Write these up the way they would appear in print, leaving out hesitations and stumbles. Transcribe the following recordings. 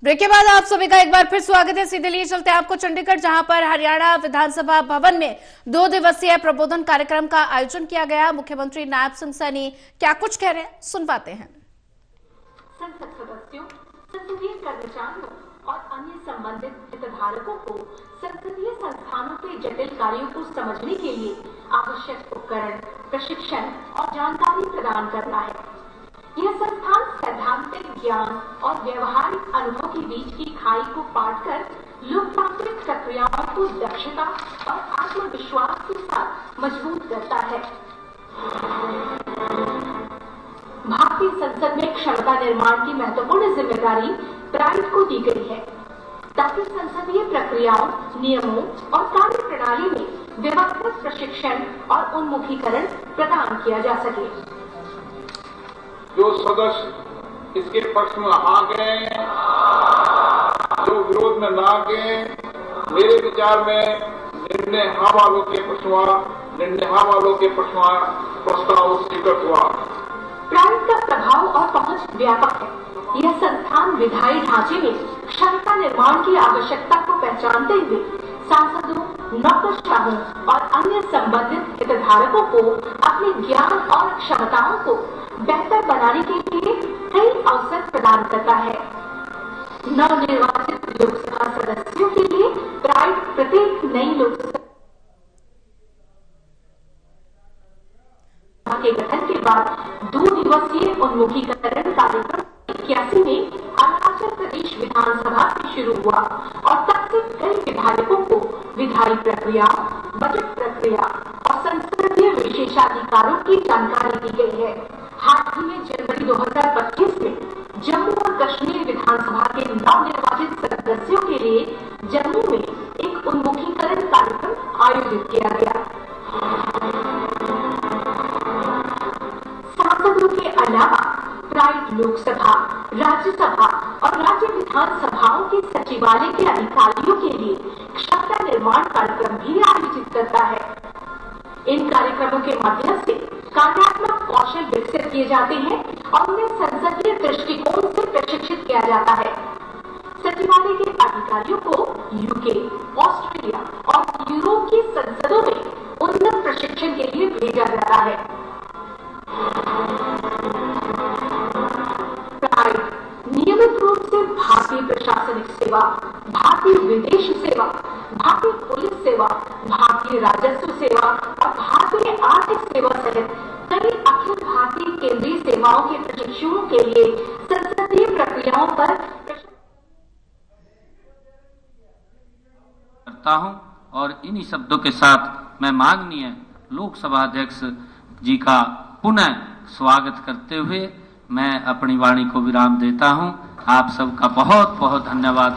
Break के बाद आप सभी का एक बार फिर स्वागत है। सीधे लिए चलते हैं आपको चंडीगढ़, जहां पर हरियाणा विधानसभा भवन में 2 दिवसीय प्रबोधन कार्यक्रम का आयोजन किया गया। मुख्यमंत्री नायब सिंह सैनी क्या कुछ कह रहे हैं, सुनवाते हैं। संसद सदस्यों, संसदीय कर्मचारियों और अन्य संबंधित हितधारकों को संसदीय संस्थानों के जटिल कार्यों को समझने के लिए आवश्यक उपकरण, प्रशिक्षण और जानकारी प्रदान करना है। यह संस्थान सैद्धांतिक ज्ञान और व्यवहारिक अनुभव के बीच की खाई को पाटकर लोकतांत्रिक प्रक्रियाओं को दक्षता और आत्मविश्वास के साथ मजबूत करता है। भारतीय संसद में क्षमता निर्माण की महत्वपूर्ण जिम्मेदारी प्राइड को दी गई है, ताकि संसदीय प्रक्रियाओं, नियमों और कार्य प्रणाली में व्यवस्थित प्रशिक्षण और उन्मुखीकरण प्रदान किया जा सके। जो सदस्य इसके पक्ष में आ गए, जो विरोध में ना गए, मेरे विचार में निर्णय हाँ वालों के प्रस्ताव स्वीकृत हुआ। प्राइड का प्रभाव और पहुंच व्यापक है। यह संस्थान विधायी ढांचे में क्षमता निर्माण की आवश्यकता को पहचानते हुए सांसदों, नौकरशाहों और अन्य संबंधित हितधारकों को अपने ज्ञान और क्षमताओं को बेहतर बनाने के लिए कई अवसर प्रदान करता है। नवनिर्वाचित लोकसभा सदस्यों के लिए प्राइड प्रत्येक नई लोकसभा के गठन के बाद 2 दिवसीय उन्मुखीकरण कार्यक्रम 81 में अरुणाचल प्रदेश विधानसभा से शुरू हुआ और तब से कई विधायकों को विधायी प्रक्रिया, बजट प्रक्रिया और संसदीय विशेषाधिकारों की जानकारी दी गई है। हाल ही में जनवरी 2025 में जम्मू और कश्मीर विधानसभा के नवनिर्वाचित सदस्यों के लिए जम्मू में एक उन्मुखीकरण कार्यक्रम आयोजित किया गया। सांसदों के अलावा प्राइड लोकसभा, राज्यसभा और राज्य विधानसभाओं के सचिवालय के अधिकारियों के लिए क्षमता निर्माण कार्यक्रम भी आयोजित करता है। इन कार्यक्रमों के माध्यम से कार्यात्मक कौशल विकसित किए जाते हैं और उन्हें संसदीय दृष्टिकोण से प्रशिक्षित किया जाता है। सचिवालय के अधिकारियों को यूके, ऑस्ट्रेलिया और यूरोप की संसदों में उन्नत प्रशिक्षण के लिए भेजा जाता है। प्राइड नियमित रूप से भारतीय प्रशासनिक सेवा, भारतीय विदेश सेवा, भारतीय पुलिस सेवा, भारतीय राजस्व सेवा और भारतीय आर्थिक सेवा सहित कई अखिल भारतीय केंद्रीय सेवाओं के प्रशिक्षुओं के लिए संसदीय प्रक्रियाओं पर करता हूं और इन्हीं शब्दों के साथ मैं माननीय लोकसभा अध्यक्ष जी का पुनः स्वागत करते हुए मैं अपनी वाणी को विराम देता हूं। आप सबका बहुत बहुत धन्यवाद।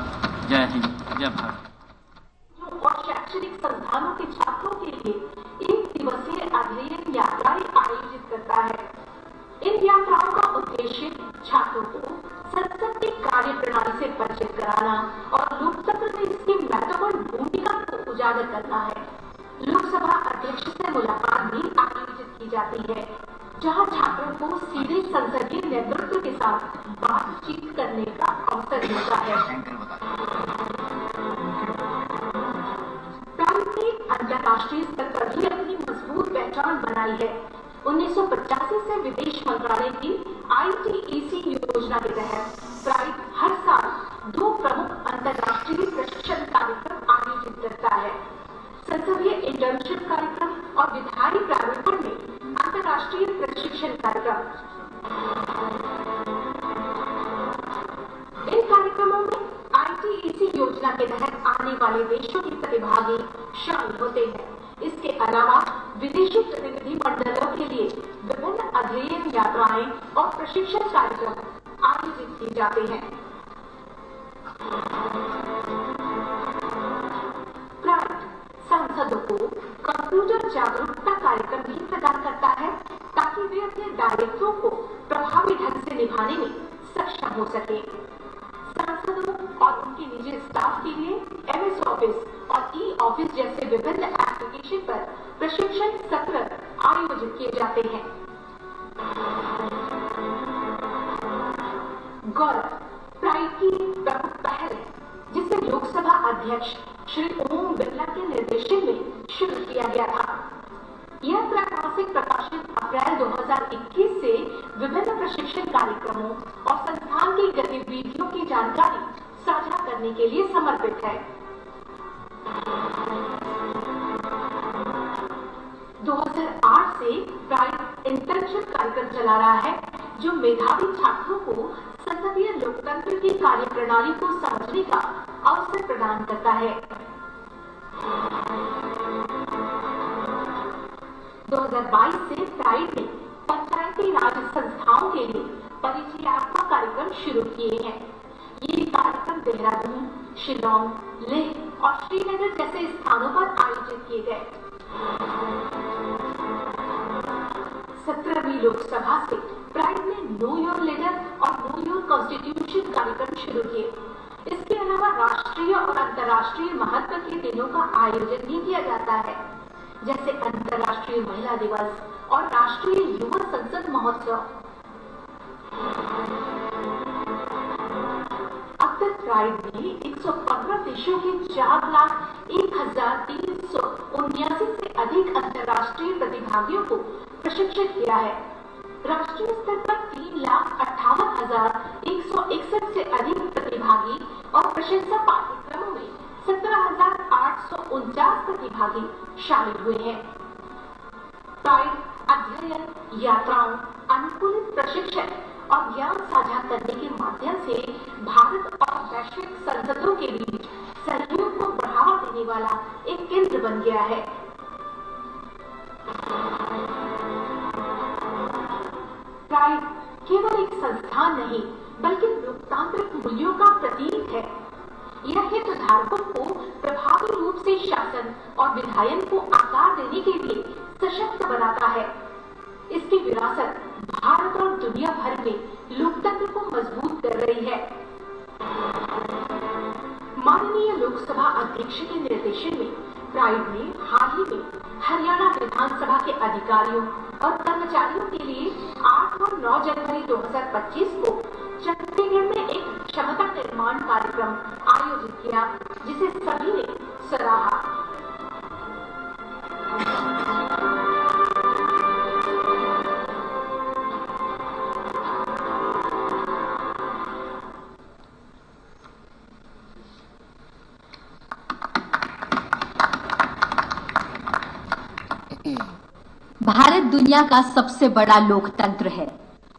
जय हिंद, जय भारत। और शैक्षणिक संस्थानों के छात्रों के लिए 1 दिवसीय अध्ययन यात्राएं आयोजित करता है। इन यात्राओं का उद्देश्य छात्रों को संसद की कार्य प्रणाली से परिचित कराना और लोकतंत्र में इसकी महत्वपूर्ण भूमिका को उजागर करना है। लोकसभा अध्यक्ष से मुलाकात भी आयोजित की जाती है, जहां छात्रों को सीधे संसदीय नेतृत्व के साथ बातचीत करने का अवसर मिलता है। प्राइड ने अंतर्राष्ट्रीय स्तर पर भी अपनी मजबूत पहचान बनाई है। 1985 से विदेश मंत्रालय की ITEC योजना के तहत प्राइड हर साल 2 प्रमुख अंतर्राष्ट्रीय प्रशिक्षण कार्यक्रम आयोजित करता है। संसदीय इंटर्नशिप कार्यक्रम और विधायी प्रारूपण में अंतर्राष्ट्रीय प्रशिक्षण कार्यक्रम। इन कार्यक्रमों में ITEC योजना के तहत आने वाले देशों के प्रतिभागी शामिल होते हैं। इसके अलावा विदेशी प्रतिनिधि मंडलों के लिए विभिन्न अध्ययन यात्राएं और प्रशिक्षण कार्यक्रम आयोजित किए जाते हैं। सांसदों को कंप्यूटर जागरूकता कार्यक्रम भी प्रदान करता है, ताकि वे अपने दायित्वों को प्रभावी ढंग से निभाने में सक्षम हो सके। सांसदों और उनके निजी स्टाफ के लिए MS ऑफिस और E-ऑफिस जैसे विभिन्न एप्लीकेशन पर प्रशिक्षण सत्र आयोजित किए जाते हैं। गौरव प्राइड की प्रमुख पहल है जिसे लोकसभा अध्यक्ष श्री ओम बिरला के निर्देशन में शुरू किया गया था। यह त्रैमासिक प्रकाशन अप्रैल 2021 से विभिन्न प्रशिक्षण कार्यक्रमों और संस्थान की गतिविधियों की जानकारी साझा करने के लिए समर्पित है। 2008 से प्राइड इंटर्नशिप कार्यक्रम चला रहा है जो मेधावी छात्रों को संसदीय लोकतंत्र की कार्यप्रणाली को समझने का अवसर प्रदान करता है। 2022 से प्राइड ने पंचायती राज संस्थाओं के लिए परिचयात्मक कार्यक्रम शुरू किए हैं। ये कार्यक्रम देहरादून, शिलोंग, लेह और श्रीनगर जैसे स्थानों पर आयोजित किए गए। 17वीं लोकसभा से प्राइड ने नो योर लीडर और नो योर कॉन्स्टिट्यूशन कार्यक्रम शुरू किए। इसके अलावा राष्ट्रीय और अंतर्राष्ट्रीय महत्व के दिनों का आयोजन भी किया जाता है, जैसे अंतर्राष्ट्रीय महिला दिवस और राष्ट्रीय युवा संसद महोत्सव। अब तक प्राइड ने 115 देशों के 4,01,379 से अधिक अंतर्राष्ट्रीय प्रतिभागियों को प्रशिक्षित किया है। राष्ट्रीय स्तर पर 3,58,161 से अधिक प्रतिभागी और प्रशंसा पाठ्यक्रमों में 17,849 प्रतिभागी शामिल हुए हैं। प्राइड अध्ययन, यात्राओं, अनुकूलित प्रशिक्षण और ज्ञान साझा करने के माध्यम से भारत और वैश्विक संसदों के बीच सहयोग को बढ़ावा देने वाला एक केंद्र बन गया है। प्राइड केवल एक संस्थान नहीं बल्कि लोकतांत्रिक मूल्यों का प्रतीक है। यह हितधारकों को प्रभावी रूप से शासन और विधायन को आकार देने के लिए सशक्त बनाता है। इसकी विरासत भारत और दुनिया भर में लोकतंत्र को मजबूत कर रही है। माननीय लोकसभा अध्यक्ष के निर्देशन में प्राइड ने हाल ही में हरियाणा विधानसभा के अधिकारियों और कर्मचारियों के लिए 8 और 9 जनवरी 2025 को चंडीगढ़ में एक क्षमता निर्माण कार्यक्रम आयोजित किया, जिसे सभी ने सराहा। भारत दुनिया का सबसे बड़ा लोकतंत्र है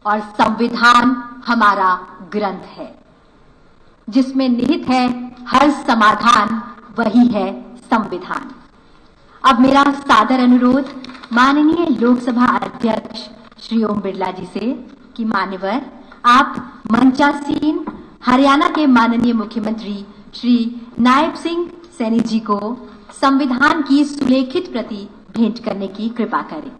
और संविधान हमारा ग्रंथ है, जिसमें निहित है हर समाधान, वही है संविधान। अब मेरा सादर अनुरोध माननीय लोकसभा अध्यक्ष श्री ओम बिरला जी से कि मान्यवर आप मंचासीन हरियाणा के माननीय मुख्यमंत्री श्री नायब सिंह सैनी जी को संविधान की सुलेखित प्रति भेंट करने की कृपा करें।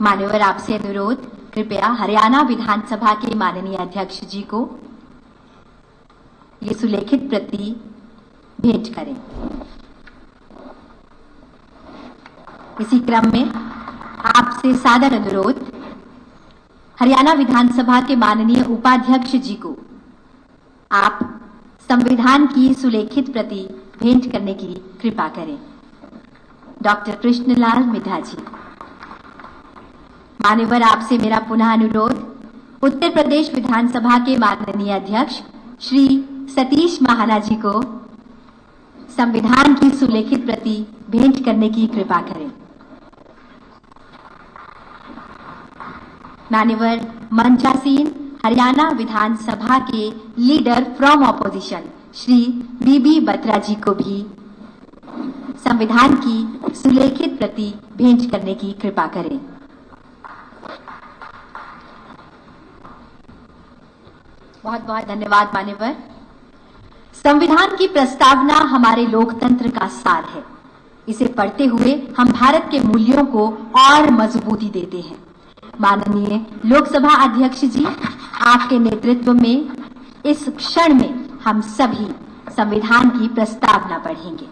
मान्यवर आपसे अनुरोध, कृपया हरियाणा विधानसभा के माननीय अध्यक्ष जी को ये सुलेखित प्रति भेंट करें। इसी क्रम में आपसे सादर अनुरोध, हरियाणा विधानसभा के माननीय उपाध्यक्ष जी को आप संविधान की सुलेखित प्रति भेंट करने की कृपा करें। डॉक्टर कृष्णलाल मिधा जी। मान्यवर आपसे मेरा पुनः अनुरोध, उत्तर प्रदेश विधानसभा के माननीय अध्यक्ष श्री सतीश महाना जी को संविधान की सुलेखित प्रति भेंट करने की कृपा करें। मान्यवर मंचासीन हरियाणा विधानसभा के लीडर फ्रॉम ऑपोजिशन श्री बीबी बत्रा जी को भी संविधान की सुलेखित प्रति भेंट करने की कृपा करें। बहुत बहुत धन्यवाद मान्यवर। संविधान की प्रस्तावना हमारे लोकतंत्र का सार है। इसे पढ़ते हुए हम भारत के मूल्यों को और मजबूती देते हैं। माननीय लोकसभा अध्यक्ष जी, आपके नेतृत्व में इस क्षण में हम सभी संविधान की प्रस्तावना पढ़ेंगे।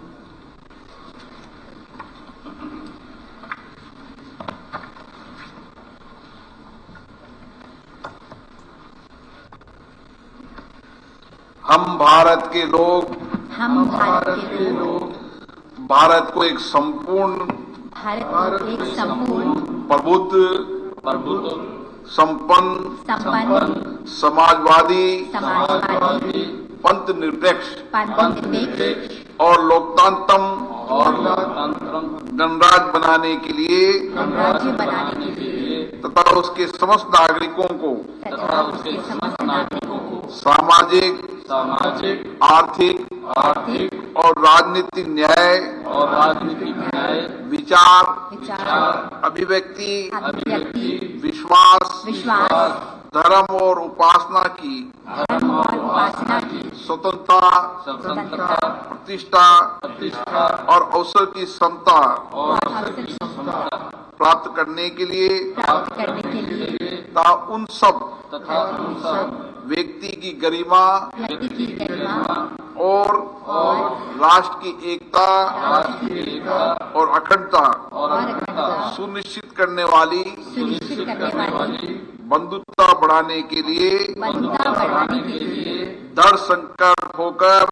हम भारत के लोग भारत को एक संपूर्ण प्रबुद्ध संपन्न समाजवादी पंथ निरपेक्ष और लोकतंत्र गणराज्य बनाने के लिए तथा उसके समस्त नागरिकों को सामाजिक आर्थिक और राजनीतिक न्याय विचार अभिव्यक्ति विश्वास धर्म और उपासना की स्वतंत्रता प्रतिष्ठा और अवसर की समता प्राप्त करने के लिए तथा उन सब व्यक्ति की गरिमा और राष्ट्र की एकता और अखंडता सुनिश्चित करने वाली बंधुता बढ़ाने के लिए दृढ़ संकल्प होकर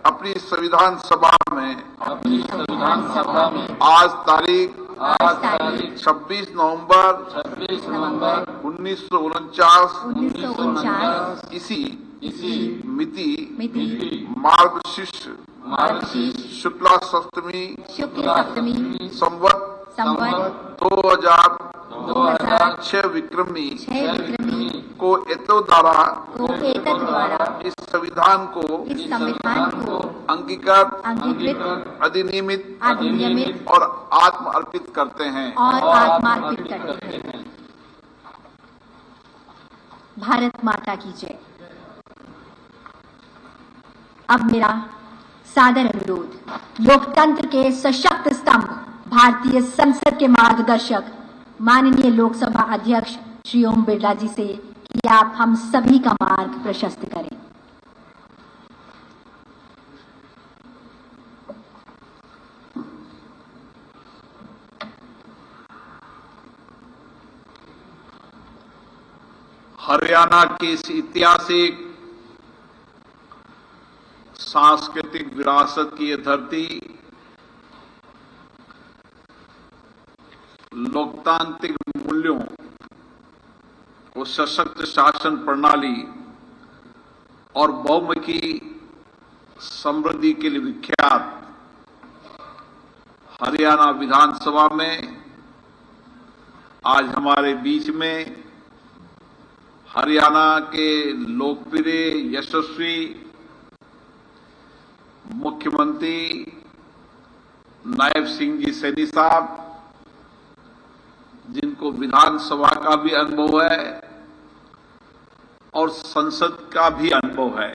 अपनी संविधान सभा में आज तारीख 26 नवंबर 1949 इसी मिति मार्गशीर्ष शुक्ला सप्तमी संवत 2006 विक्रमी को एतद द्वारा इस संविधान को अंगीकृत अधिनियमित और आत्म अर्पित करते हैं। भारत माता की जय। अब मेरा सादर अनुरोध लोकतंत्र के सशक्त स्तंभ भारतीय संसद के मार्गदर्शक माननीय लोकसभा अध्यक्ष श्री ओम बिरला जी से कि आप हम सभी का मार्ग प्रशस्त करें। हरियाणा की इस ऐतिहासिक सांस्कृतिक विरासत की यह धरती लोकतांत्रिक मूल्यों और सशक्त शासन प्रणाली और बहुमुखी समृद्धि के लिए विख्यात हरियाणा विधानसभा में आज हमारे बीच में हरियाणा के लोकप्रिय यशस्वी मुख्यमंत्री नायब सिंह जी सैनी साहब, जिनको विधानसभा का भी अनुभव है और संसद का भी अनुभव है,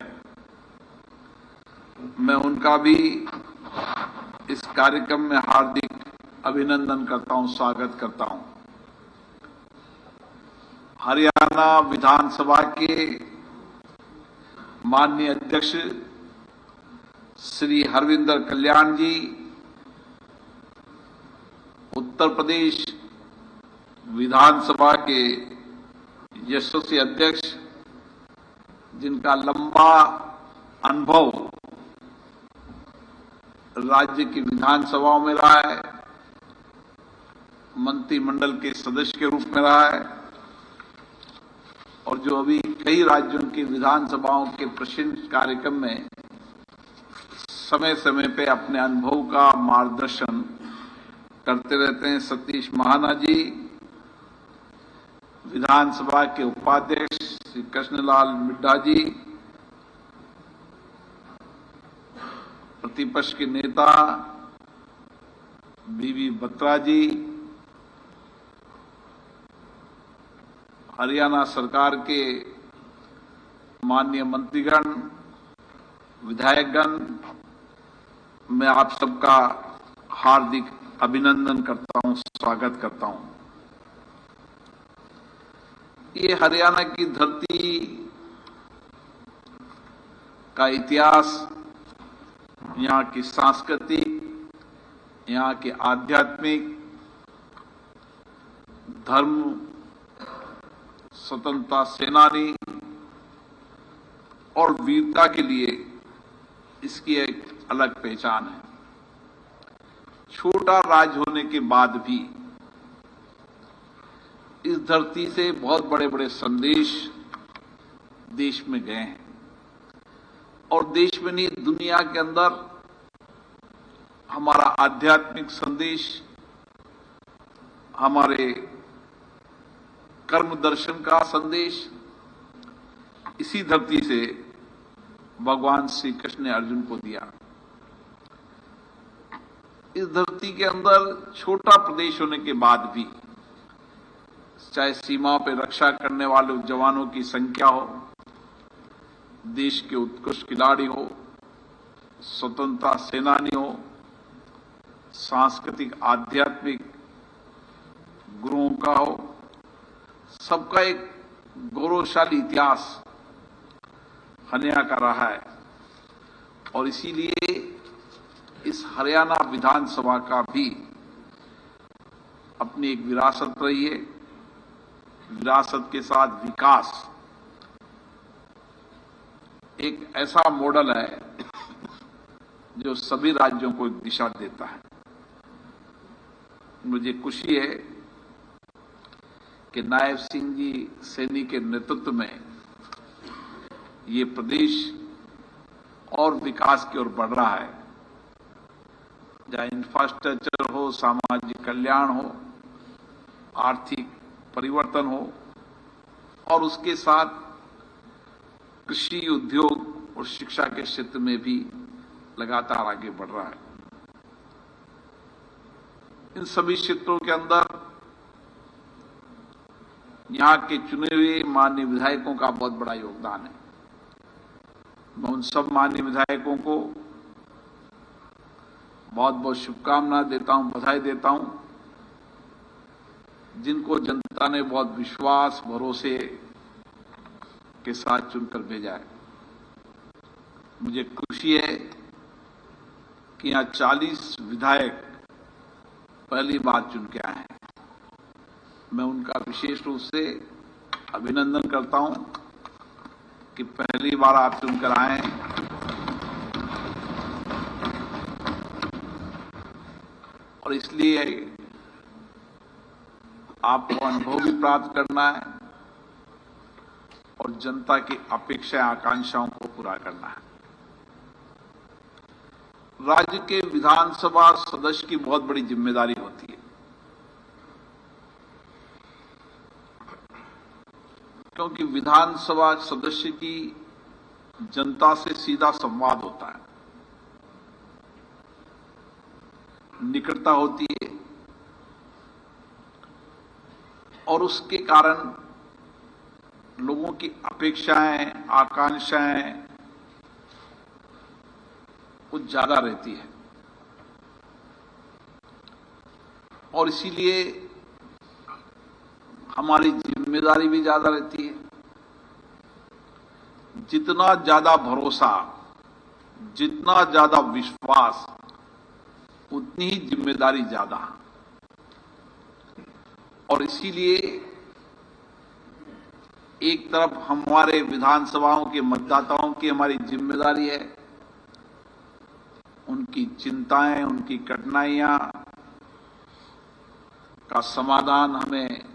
मैं उनका भी इस कार्यक्रम में हार्दिक अभिनंदन करता हूं, स्वागत करता हूं। हरियाणा विधानसभा के माननीय अध्यक्ष श्री हरविंदर कल्याण जी, उत्तर प्रदेश विधानसभा के यशस्वी अध्यक्ष, जिनका लंबा अनुभव राज्य की विधानसभाओं में रहा है, मंत्रिमंडल के सदस्य के रूप में रहा है और जो अभी कई राज्यों की विधानसभाओं के प्रशिक्षण कार्यक्रम में समय समय पे अपने अनुभव का मार्गदर्शन करते रहते हैं, सतीश महाना जी, विधानसभा के उपाध्यक्ष श्री कृष्णलाल मिड्ढा जी, प्रतिपक्ष के नेता बीबी बत्रा जी, हरियाणा सरकार के माननीय मंत्रीगण, विधायकगण, मैं आप सबका हार्दिक अभिनंदन करता हूं, स्वागत करता हूं। ये हरियाणा की धरती का इतिहास, यहाँ की सांस्कृतिक, यहाँ के आध्यात्मिक, धर्म, स्वतंत्रता सेनानी और वीरता के लिए इसकी एक अलग पहचान है। छोटा राज्य होने के बाद भी इस धरती से बहुत बड़े बड़े संदेश देश में गए हैं, और देश में नहीं दुनिया के अंदर हमारा आध्यात्मिक संदेश, हमारे कर्म दर्शन का संदेश इसी धरती से भगवान श्री कृष्ण ने अर्जुन को दिया। इस धरती के अंदर छोटा प्रदेश होने के बाद भी चाहे सीमाओं पर रक्षा करने वाले जवानों की संख्या हो, देश के उत्कृष्ट खिलाड़ी हो, स्वतंत्रता सेनानी हो, सांस्कृतिक आध्यात्मिक गुरुओं का हो, सबका एक गौरवशाली इतिहास हरियाणा का रहा है। और इसीलिए इस हरियाणा विधानसभा का भी अपनी एक विरासत रही है। विरासत के साथ विकास एक ऐसा मॉडल है जो सभी राज्यों को एक दिशा देता है। मुझे खुशी है कि नायब सिंह जी सैनी के नेतृत्व में ये प्रदेश और विकास की ओर बढ़ रहा है, जहां इंफ्रास्ट्रक्चर हो, सामाजिक कल्याण हो, आर्थिक परिवर्तन हो, और उसके साथ कृषि, उद्योग और शिक्षा के क्षेत्र में भी लगातार आगे बढ़ रहा है। इन सभी क्षेत्रों के अंदर यहां के चुने हुए माननीय विधायकों का बहुत बड़ा योगदान है। मैं उन सब माननीय विधायकों को बहुत बहुत शुभकामनाएं देता हूं, बधाई देता हूं, जिनको जनता ने बहुत विश्वास, भरोसे के साथ चुनकर भेजा है। मुझे खुशी है कि यहां 40 विधायक पहली बार चुन के आए हैं। मैं उनका विशेष रूप से अभिनंदन करता हूं कि पहली बार आप चुनकर आए हैं। और इसलिए आपको अनुभव भी प्राप्त करना है और जनता की अपेक्षा, आकांक्षाओं को पूरा करना है। राज्य के विधानसभा सदस्य की बहुत बड़ी जिम्मेदारी होती है, क्योंकि विधानसभा सदस्य की जनता से सीधा संवाद होता है, निकटता होती है, और उसके कारण लोगों की अपेक्षाएं, आकांक्षाएं कुछ ज्यादा रहती है। और इसीलिए हमारी जिम्मेदारी भी ज्यादा रहती है। जितना ज्यादा भरोसा, जितना ज्यादा विश्वास, उतनी ही जिम्मेदारी ज्यादा। और इसीलिए एक तरफ हमारे विधानसभाओं के मतदाताओं की हमारी जिम्मेदारी है, उनकी चिंताएं, उनकी कठिनाइयां का समाधान हमें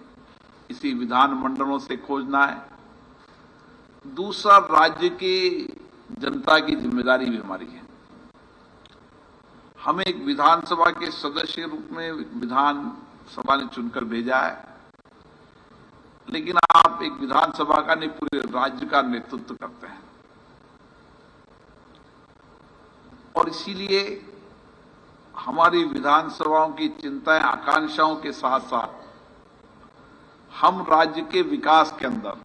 इसी विधान मंडलों से खोजना है। दूसरा, राज्य की जनता की जिम्मेदारी भी हमारी है। हमें एक विधानसभा के सदस्य के रूप में विधानसभा ने चुनकर भेजा है, लेकिन आप एक विधानसभा का नहीं, पूरे राज्य का नेतृत्व करते हैं। और इसीलिए हमारी विधानसभाओं की चिंताएं, आकांक्षाओं के साथ साथ हम राज्य के विकास के अंदर,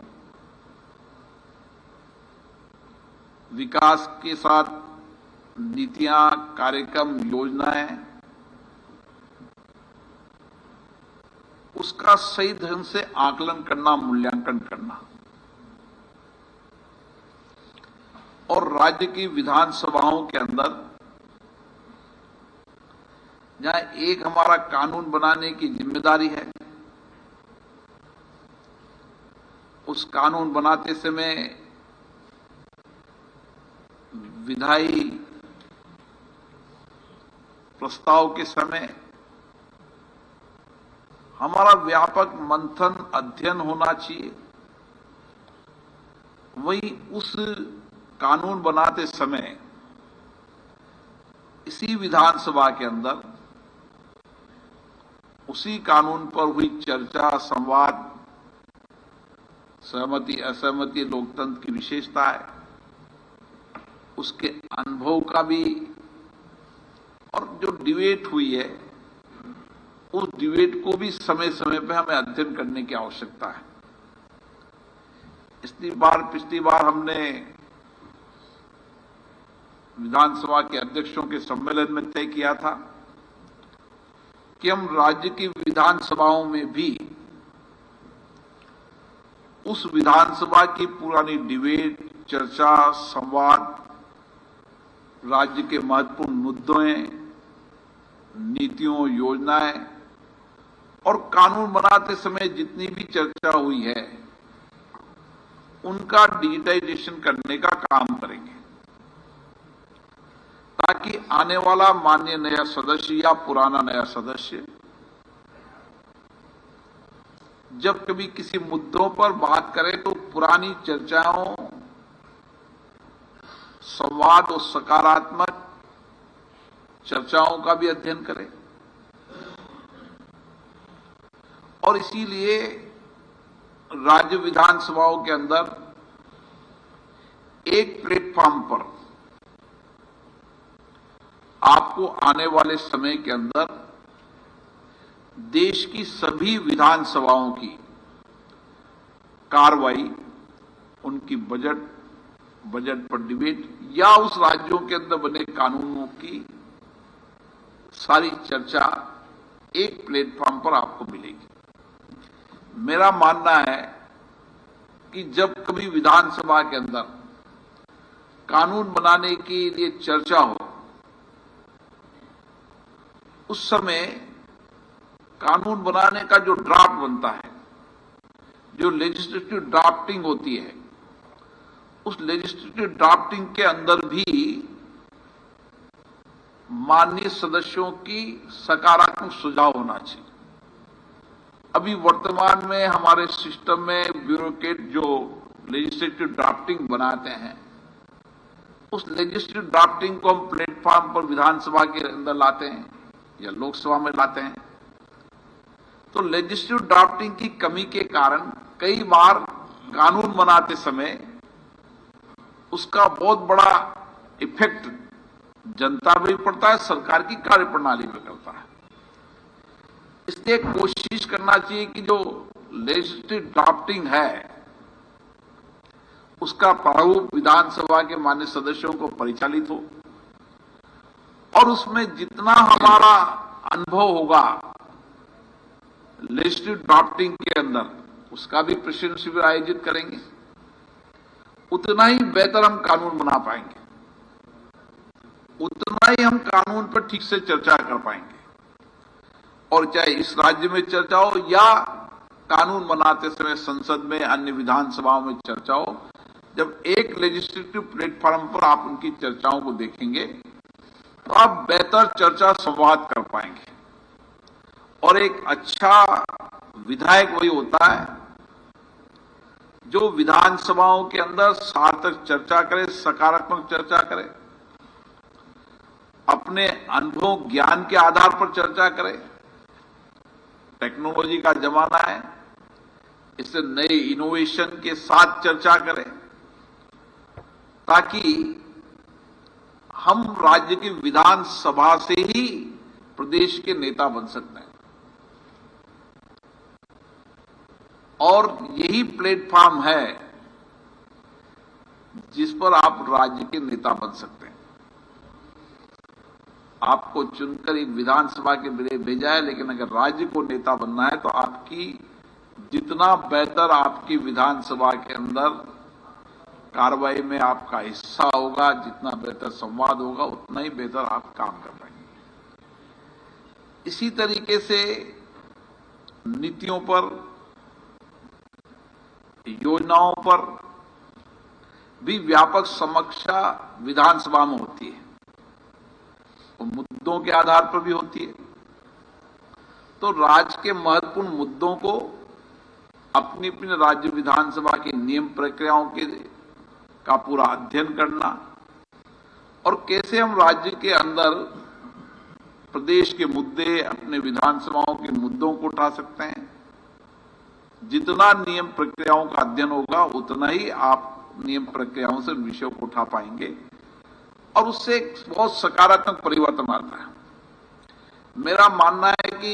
विकास के साथ नीतियां, कार्यक्रम, योजनाएं उसका सही ढंग से आकलन करना, मूल्यांकन करना। और राज्य की विधानसभाओं के अंदर जहां एक हमारा कानून बनाने की जिम्मेदारी है, उस कानून बनाते समय विधायी प्रस्ताव के समय हमारा व्यापक मंथन, अध्ययन होना चाहिए। वही उस कानून बनाते समय इसी विधानसभा के अंदर उसी कानून पर हुई चर्चा, संवाद, सहमति असहमति लोकतंत्र की विशेषता है, उसके अनुभव का भी, और जो डिबेट हुई है उस डिबेट को भी समय समय पर हमें अध्ययन करने की आवश्यकता है। पिछली बार हमने विधानसभा के अध्यक्षों के सम्मेलन में तय किया था कि हम राज्य की विधानसभाओं में भी उस विधानसभा की पुरानी डिबेट, चर्चा, संवाद, राज्य के महत्वपूर्ण मुद्दों, नीतियों, योजनाएं और कानून बनाते समय जितनी भी चर्चा हुई है उनका डिजिटाइजेशन करने का काम करेंगे, ताकि आने वाला माननीय नया सदस्य या पुराना नया सदस्य जब कभी किसी मुद्दों पर बात करे तो पुरानी चर्चाओं, संवाद और सकारात्मक चर्चाओं का भी अध्ययन करें। और इसीलिए राज्य विधानसभाओं के अंदर एक प्लेटफॉर्म पर आपको आने वाले समय के अंदर देश की सभी विधानसभाओं की कार्रवाई, उनकी बजट पर डिबेट या उस राज्यों के अंदर बने कानूनों की सारी चर्चा एक प्लेटफॉर्म पर आपको मिलेगी। मेरा मानना है कि जब कभी विधानसभा के अंदर कानून बनाने के लिए चर्चा हो, उस समय कानून बनाने का जो ड्राफ्ट बनता है, जो लेजिस्लेटिव ड्राफ्टिंग होती है, उस लेजिस्लेटिव ड्राफ्टिंग के अंदर भी माननीय सदस्यों की सकारात्मक सुझाव होना चाहिए। अभी वर्तमान में हमारे सिस्टम में ब्यूरोक्रेट जो लेजिस्लेटिव ड्राफ्टिंग बनाते हैं, उस लेजिस्लेटिव ड्राफ्टिंग को हम प्लेटफॉर्म पर विधानसभा के अंदर लाते हैं या लोकसभा में लाते हैं, तो लेजिस्लेटिव ड्राफ्टिंग की कमी के कारण कई बार कानून बनाते समय उसका बहुत बड़ा इफेक्ट जनता पर भी पड़ता है, सरकार की कार्यप्रणाली में करता है। इसलिए कोशिश करना चाहिए कि जो लेजिस्लेटिव ड्राफ्टिंग है उसका प्रारूप विधानसभा के माननीय सदस्यों को परिचालित हो, और उसमें जितना हमारा अनुभव होगा लेजिस्लेटिव ड्राफ्टिंग के अंदर, उसका भी प्रशिक्षण शिविर आयोजित करेंगे, उतना ही बेहतर हम कानून बना पाएंगे, उतना ही हम कानून पर ठीक से चर्चा कर पाएंगे। और चाहे इस राज्य में चर्चा हो या कानून बनाते समय संसद में, अन्य विधानसभाओं में चर्चा हो, जब एक लेजिस्लेटिव प्लेटफॉर्म पर आप उनकी चर्चाओं को देखेंगे तो आप बेहतर चर्चा, संवाद कर पाएंगे। और एक अच्छा विधायक वही होता है जो विधानसभाओं के अंदर सार्थक चर्चा करे, सकारात्मक चर्चा करे, अपने अनुभव, ज्ञान के आधार पर चर्चा करे। टेक्नोलॉजी का जमाना है, इससे नए इनोवेशन के साथ चर्चा करें, ताकि हम राज्य की विधानसभा से ही प्रदेश के नेता बन सकते हैं। और यही प्लेटफॉर्म है जिस पर आप राज्य के नेता बन सकते हैं। आपको चुनकर एक विधानसभा के लिए भेजा है, लेकिन अगर राज्य को नेता बनना है तो आपकी जितना बेहतर आपकी विधानसभा के अंदर कार्रवाई में आपका हिस्सा होगा, जितना बेहतर संवाद होगा, उतना ही बेहतर आप काम कर पाएंगे। इसी तरीके से नीतियों पर, योजनाओं पर भी व्यापक समीक्षा विधानसभा में होती है, वो मुद्दों के आधार पर भी होती है। तो राज्य के महत्वपूर्ण मुद्दों को अपनी अपनी राज्य विधानसभा की नियम प्रक्रियाओं का पूरा अध्ययन करना और कैसे हम राज्य के अंदर प्रदेश के मुद्दे, अपने विधानसभाओं के मुद्दों को उठा सकते हैं। जितना नियम प्रक्रियाओं का अध्ययन होगा उतना ही आप नियम प्रक्रियाओं से विषयों को उठा पाएंगे और उससे एक बहुत सकारात्मक परिवर्तन आता है। मेरा मानना है कि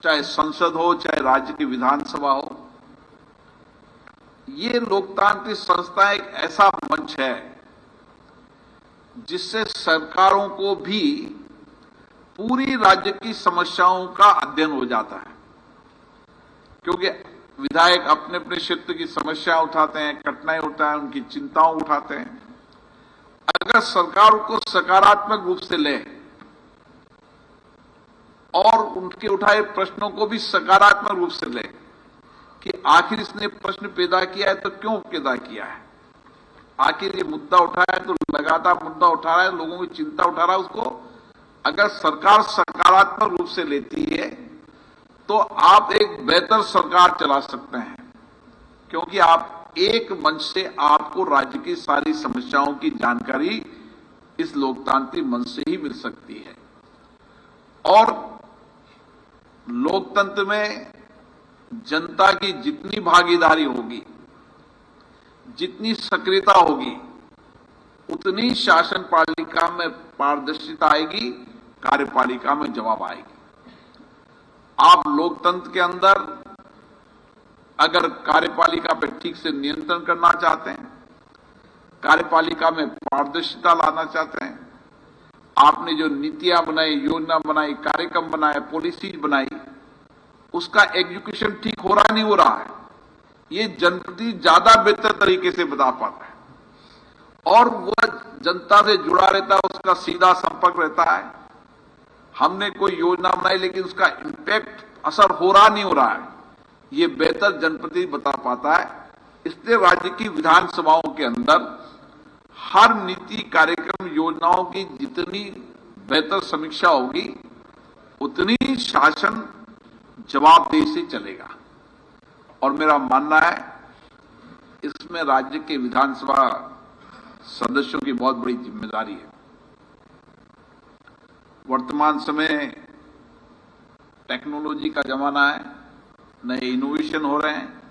चाहे संसद हो, चाहे राज्य की विधानसभा हो, ये लोकतांत्रिक संस्था एक ऐसा मंच है जिससे सरकारों को भी पूरी राज्य की समस्याओं का अध्ययन हो जाता है, क्योंकि विधायक अपने अपने क्षेत्र की समस्या उठाते हैं, कठिनाई उठाते हैं, उनकी चिंताओं उठाते हैं। अगर सरकार को सकारात्मक रूप से ले और उनके उठाए प्रश्नों को भी सकारात्मक रूप से ले कि आखिर इसने प्रश्न पैदा किया है तो क्यों पैदा किया है, आखिर ये मुद्दा उठाया है तो लगातार मुद्दा उठा रहा है, लोगों की चिंता उठा रहा है, उसको अगर सरकार सकारात्मक रूप से लेती है तो आप एक बेहतर सरकार चला सकते हैं, क्योंकि आप एक मंच से आपको राज्य की सारी समस्याओं की जानकारी इस लोकतांत्रिक मंच से ही मिल सकती है। और लोकतंत्र में जनता की जितनी भागीदारी होगी, जितनी सक्रियता होगी, उतनी शासन पालिका में पारदर्शिता आएगी, कार्यपालिका में जवाब आएगी। आप लोकतंत्र के अंदर अगर कार्यपालिका पर ठीक से नियंत्रण करना चाहते हैं, कार्यपालिका में पारदर्शिता लाना चाहते हैं, आपने जो नीतियां बनाई, योजना बनाई, कार्यक्रम बनाए, पॉलिसीज बनाई, उसका एग्जीक्यूशन ठीक हो रहा नहीं हो रहा है, ये जनप्रतिनिधि ज्यादा बेहतर तरीके से बता पाता है और वह जनता से जुड़ा रहता है, उसका सीधा संपर्क रहता है। हमने कोई योजना बनाई लेकिन उसका इंपैक्ट, असर हो रहा नहीं हो रहा है, ये बेहतर जनप्रतिनिधि बता पाता है। इसलिए राज्य की विधानसभाओं के अंदर हर नीति, कार्यक्रम, योजनाओं की जितनी बेहतर समीक्षा होगी उतनी शासन जवाबदेही से चलेगा। और मेरा मानना है इसमें राज्य के विधानसभा सदस्यों की बहुत बड़ी जिम्मेदारी है। वर्तमान समय टेक्नोलॉजी का जमाना है, नए इनोवेशन हो रहे हैं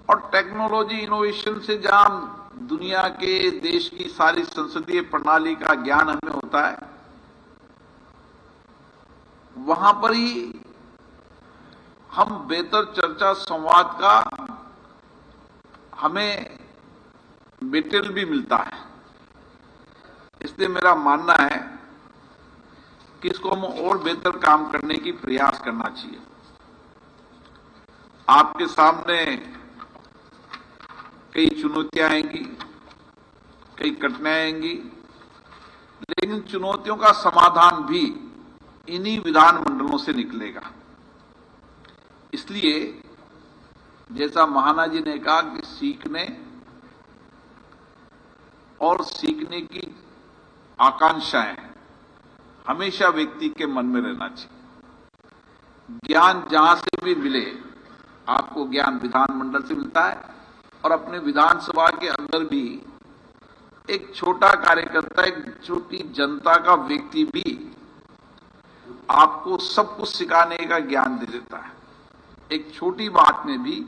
और टेक्नोलॉजी इनोवेशन से जहां दुनिया के देश की सारी संसदीय प्रणाली का ज्ञान हमें होता है, वहां पर ही हम बेहतर चर्चा संवाद का हमें मटेरियल भी मिलता है। इसलिए मेरा मानना है कि इसको हम और बेहतर काम करने की प्रयास करना चाहिए। आपके सामने कई चुनौतियां आएंगी, कई कठिनाइयां आएंगी, लेकिन चुनौतियों का समाधान भी इन्हीं विधानमंडलों से निकलेगा। इसलिए जैसा महाना जी ने कहा कि सीखने और सीखने की आकांक्षाएं हमेशा व्यक्ति के मन में रहना चाहिए। ज्ञान जहां से भी मिले, आपको ज्ञान विधानमंडल से मिलता है और अपने विधानसभा के अंदर भी एक छोटा कार्यकर्ता, एक छोटी जनता का व्यक्ति भी आपको सब कुछ सिखाने का ज्ञान दे देता है। एक छोटी बात में भी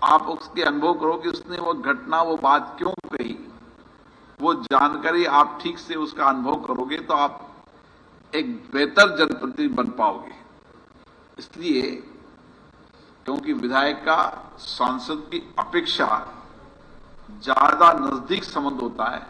आप उसके अनुभव करो कि उसने वो घटना, वो बात क्यों कही, वो जानकारी आप ठीक से उसका अनुभव करोगे तो आप एक बेहतर जनप्रतिनिधि बन पाओगे। इसलिए क्योंकि विधायक का सांसद की अपेक्षा ज्यादा नजदीक संबंध होता है,